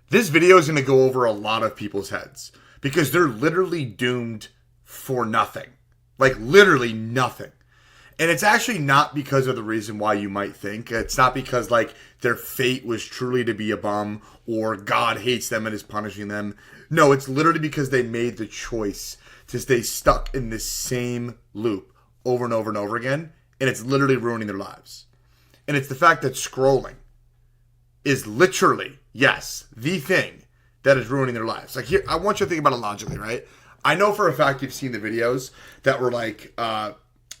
This video is going to go over a lot of people's heads because they're literally doomed for nothing. Like literally nothing. And it's actually not because of the reason why you might think. It's not because like their fate was truly to be a bum or God hates them and is punishing them. No, it's literally because they made the choice to stay stuck in this same loop over and over and over again. And it's literally ruining their lives. And it's the fact that scrolling is literally, yes, the thing that is ruining their lives. Like here, I want you to think about it logically, right? I know for a fact you've seen the videos that were like,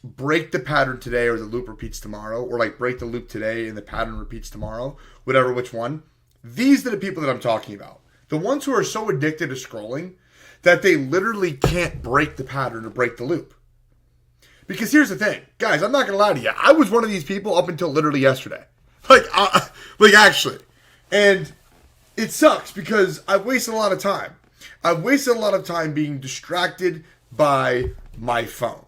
break the pattern today or the loop repeats tomorrow, or like break the loop today and the pattern repeats tomorrow, whatever, which one. These are the people that I'm talking about. The ones who are so addicted to scrolling that they literally can't break the pattern or break the loop. Because here's the thing, guys, I'm not going to lie to you. I was one of these people up until literally yesterday. Like actually. And it sucks because I've wasted a lot of time. I've wasted a lot of time being distracted by my phone.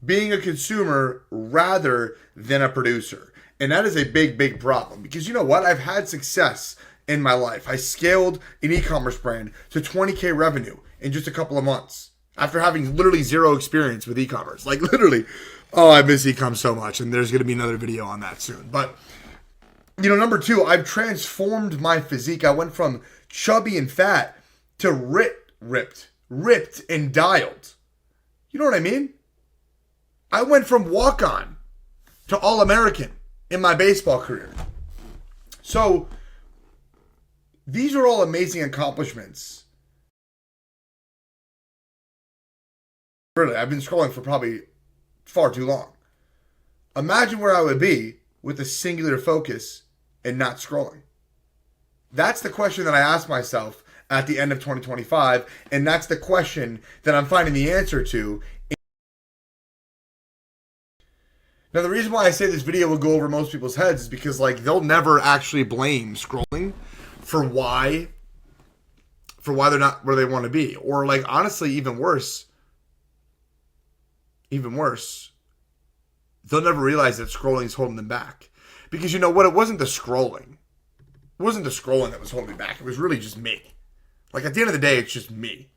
Being a consumer rather than a producer. And that is a big, big problem. Because you know what? I've had success in my life. I scaled an e-commerce brand to 20K revenue in just a couple of months. After having literally zero experience with e-commerce. Like literally. Oh, I miss e-com so much. And there's going to be another video on that soon. But, you know, number two, I've transformed my physique. I went from chubby and fat to ripped and dialed. You know what I mean? I went from walk-on to All-American in my baseball career. So, these are all amazing accomplishments. Really, I've been scrolling for probably far too long. Imagine where I would be with a singular focus and not scrolling. That's the question that I asked myself at the end of 2025, and that's the question that I'm finding the answer to. Now, the reason why I say this video will go over most people's heads is because, like, they'll never actually blame scrolling for why they're not where they want to be. Or, like, honestly, even worse, they'll never realize that scrolling is holding them back. Because you know what? It wasn't the scrolling. It wasn't the scrolling that was holding me back. It was really just me. Like, at the end of the day, it's just me.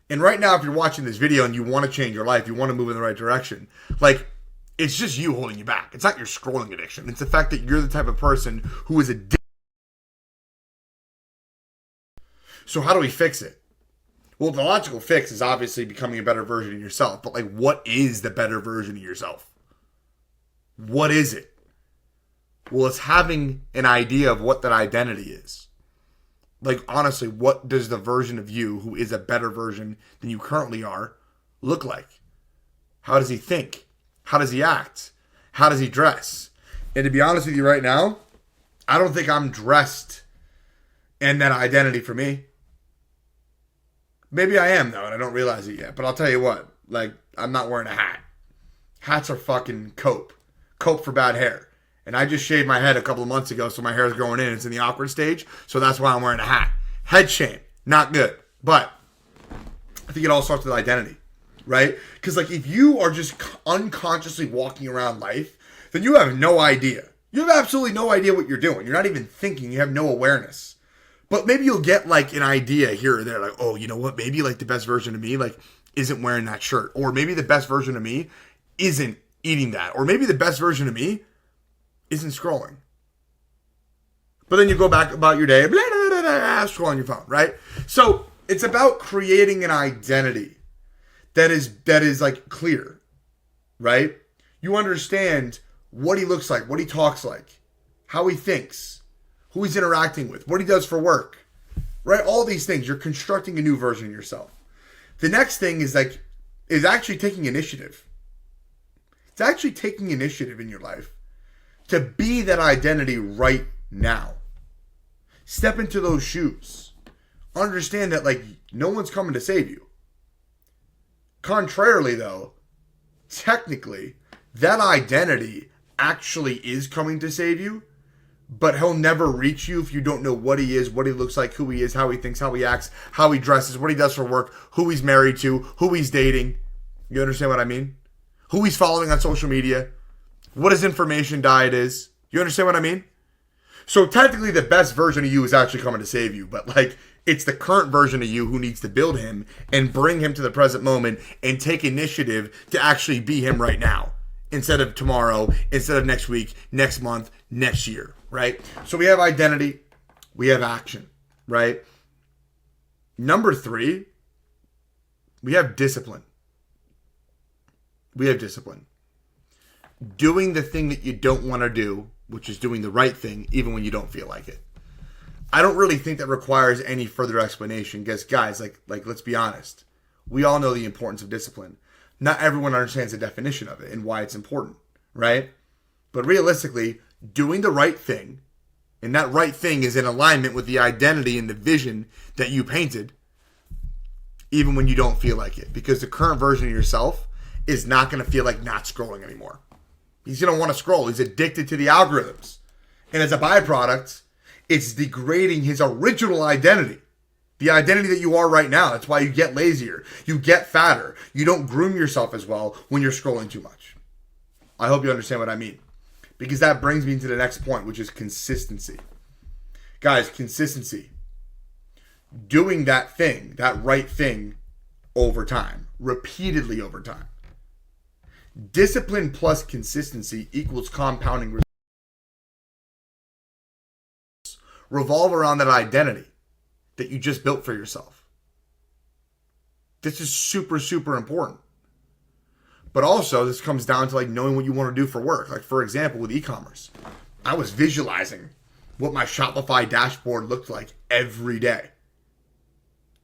And right now, if you're watching this video and you want to change your life, you want to move in the right direction, like, it's just you holding you back. It's not your scrolling addiction. It's the fact that you're the type of person who is addicted. So how do we fix it? Well, the logical fix is obviously becoming a better version of yourself. But like, what is the better version of yourself? What is it? Well, it's having an idea of what that identity is. Like, honestly, what does the version of you who is a better version than you currently are look like? How does he think? How does he act? How does he dress? And to be honest with you right now, I don't think I'm dressed in that identity for me. Maybe I am, though, and I don't realize it yet. But I'll tell you what, like, I'm not wearing a hat. Hats are fucking cope. Cope for bad hair. And I just shaved my head a couple of months ago, so my hair is growing in. It's in the awkward stage, so that's why I'm wearing a hat. Head shame. Not good. But I think it all starts with identity. Right? Because, like, if you are just unconsciously walking around life, then you have no idea. You have absolutely no idea what you're doing. You're not even thinking. You have no awareness. But maybe you'll get, like, an idea here or there. Like, oh, you know what? Maybe, like, the best version of me, like, isn't wearing that shirt. Or maybe the best version of me isn't eating that. Or maybe the best version of me isn't scrolling. But then you go back about your day, blah, blah, blah, blah, scroll on your phone, right? So it's about creating an identity that is like clear, right? You understand what he looks like, what he talks like, how he thinks, who he's interacting with, what he does for work, right? All these things. You're constructing a new version of yourself. The next thing is actually taking initiative. It's actually taking initiative in your life to be that identity right now. Step into those shoes. Understand that, like, no one's coming to save you. Contrarily, though, technically, that identity actually is coming to save you, but he'll never reach you if you don't know what he is, what he looks like, who he is, how he thinks, how he acts, how he dresses, what he does for work, who he's married to, who he's dating. You understand what I mean? Who he's following on social media, what his information diet is. You understand what I mean? So technically the best version of you is actually coming to save you, but like it's the current version of you who needs to build him and bring him to the present moment and take initiative to actually be him right now instead of tomorrow, instead of next week, next month, next year, right? So we have identity, we have action, right? Number 3, we have discipline. We have discipline. Doing the thing that you don't want to do, which is doing the right thing, even when you don't feel like it. I don't really think that requires any further explanation because, guys, like let's be honest. We all know the importance of discipline. Not everyone understands the definition of it and why it's important, right? But realistically, doing the right thing, and that right thing is in alignment with the identity and the vision that you painted, even when you don't feel like it. Because the current version of yourself is not going to feel like not scrolling anymore. He's going to want to scroll. He's addicted to the algorithms. And as a byproduct, it's degrading his original identity. The identity that you are right now. That's why you get lazier. You get fatter. You don't groom yourself as well when you're scrolling too much. I hope you understand what I mean. Because that brings me to the next point, which is consistency. Guys, consistency. Doing that thing, that right thing over time. Repeatedly over time. Discipline plus consistency equals compounding results. Revolve around that identity that you just built for yourself. This is super, super important. But also, this comes down to like knowing what you want to do for work. Like, for example, with e-commerce, I was visualizing what my Shopify dashboard looked like every day.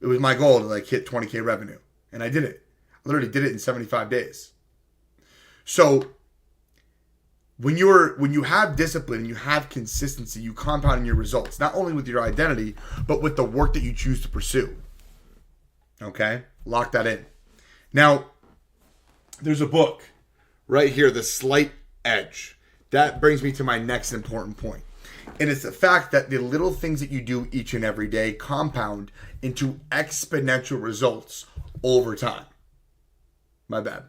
It was my goal to like hit 20K revenue. And I did it. I literally did it in 75 days. So when you have discipline, you have consistency, you compound in your results, not only with your identity, but with the work that you choose to pursue. Okay? Lock that in. Now, there's a book right here, The Slight Edge. That brings me to my next important point. And it's the fact that the little things that you do each and every day compound into exponential results over time. My bad.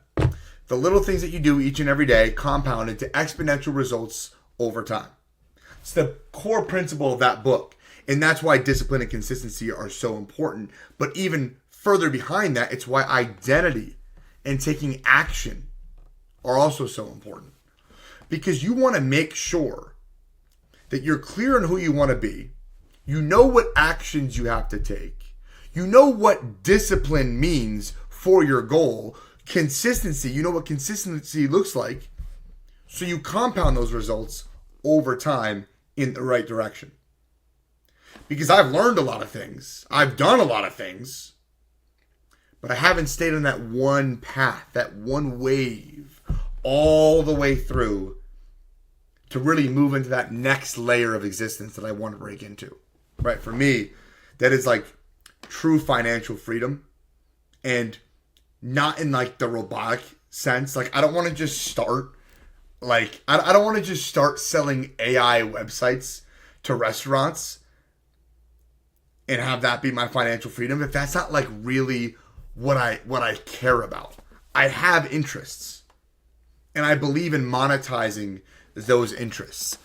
The little things that you do each and every day compound into exponential results over time. It's the core principle of that book. And that's why discipline and consistency are so important. But even further behind that, it's why identity and taking action are also so important. Because you want to make sure that you're clear on who you want to be. You know what actions you have to take. You know what discipline means for your goal. Consistency, you know what consistency looks like. So you compound those results over time in the right direction. Because I've learned a lot of things. I've done a lot of things. But I haven't stayed on that one path, that one wave, all the way through to really move into that next layer of existence that I want to break into. Right? For me, that is like true financial freedom. And not in like the robotic sense. Like I don't want to just start I don't want to just start selling AI websites to restaurants and have that be my financial freedom if that's not like really what I care about. I have interests and I believe in monetizing those interests.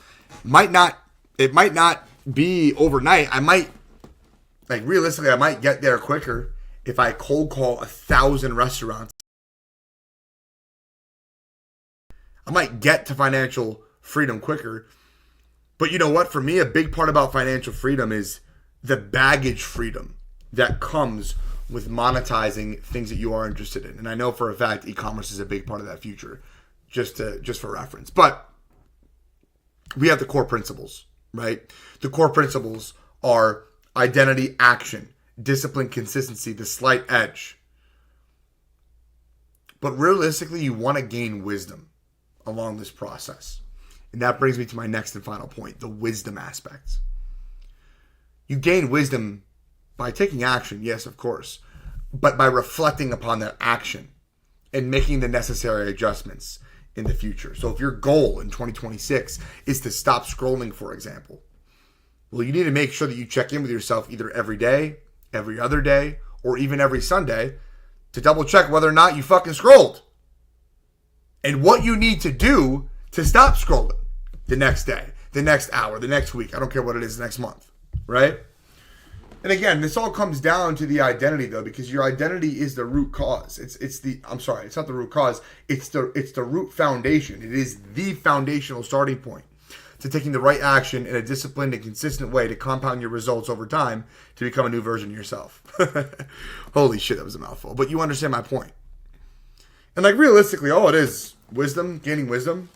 It might not be overnight. I might realistically I might get there quicker if I cold call 1,000 restaurants. I might get to financial freedom quicker. But you know what? For me, a big part about financial freedom is the baggage freedom that comes with monetizing things that you are interested in. And I know for a fact e-commerce is a big part of that future, just for reference. But we have the core principles, right? The core principles are identity, action, discipline, consistency, the slight edge. But realistically, you want to gain wisdom along this process. And that brings me to my next and final point, the wisdom aspects. You gain wisdom by taking action, yes, of course, but by reflecting upon that action and making the necessary adjustments in the future. So if your goal in 2026 is to stop scrolling, for example, well, you need to make sure that you check in with yourself either every day, every other day, or even every Sunday to double check whether or not you fucking scrolled. And what you need to do to stop scrolling the next day, the next hour, the next week. I don't care what it is, next month, right? And again, this all comes down to the identity, though, because your identity is the root cause. It's not the root cause. It's the root foundation. It is the foundational starting point to taking the right action in a disciplined and consistent way to compound your results over time to become a new version of yourself. Holy shit, that was a mouthful. But you understand my point. And like realistically, all it is, wisdom, gaining wisdom.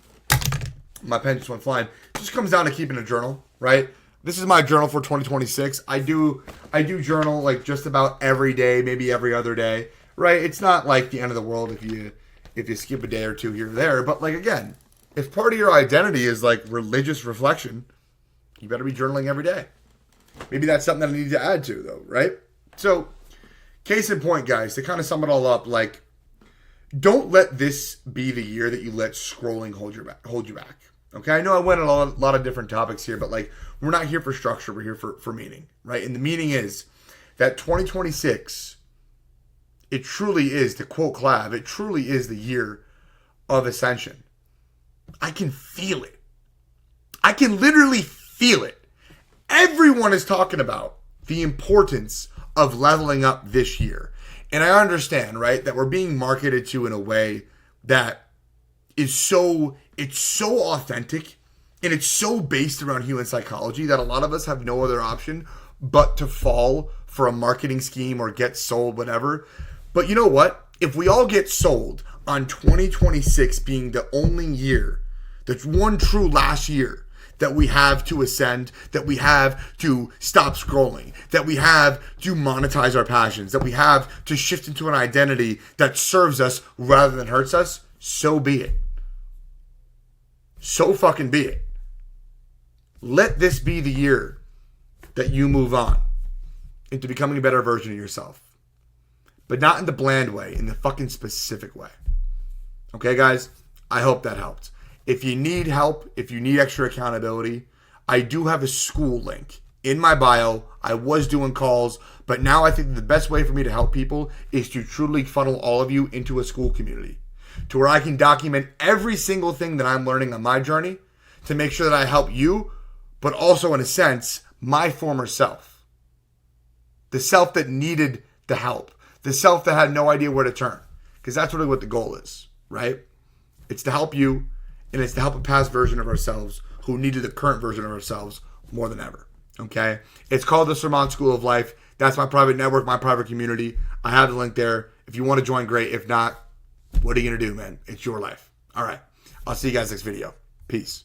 My pen just went flying. It just comes down to keeping a journal, right? This is my journal for 2026. I do journal like just about every day, maybe every other day, right? It's not like the end of the world if you skip a day or two here or there. But like again, if part of your identity is like religious reflection, you better be journaling every day. Maybe that's something that I need to add to though, right? So, case in point, guys, to kind of sum it all up, like don't let this be the year that you let scrolling hold you back. Okay, I know I went on a lot of different topics here, but like we're not here for structure, we're here for meaning, right? And the meaning is that 2026, it truly is, to quote Clav, it truly is the year of ascension. I can feel it. I can literally feel it. Everyone is talking about the importance of leveling up this year. And I understand, right, that we're being marketed to in a way that is it's so authentic and it's so based around human psychology that a lot of us have no other option but to fall for a marketing scheme or get sold, whatever. But you know what? If we all get sold on 2026 being the only year, the one true last year that we have to ascend, that we have to stop scrolling, that we have to monetize our passions, that we have to shift into an identity that serves us rather than hurts us, so be it. So fucking be it. Let this be the year that you move on into becoming a better version of yourself. But not in the bland way, in the fucking specific way. Okay, guys? I hope that helped. If you need help, if you need extra accountability, I do have a school link in my bio. I was doing calls, but now I think the best way for me to help people is to truly funnel all of you into a school community to where I can document every single thing that I'm learning on my journey to make sure that I help you, but also in a sense, my former self. The self that needed the help. The self that had no idea where to turn. Because that's really what the goal is, right? It's to help you, and it's to help a past version of ourselves who needed the current version of ourselves more than ever, okay? It's called the Sermont School of Life. That's my private network, my private community. I have the link there. If you want to join, great. If not, what are you going to do, man? It's your life. All right. I'll see you guys next video. Peace.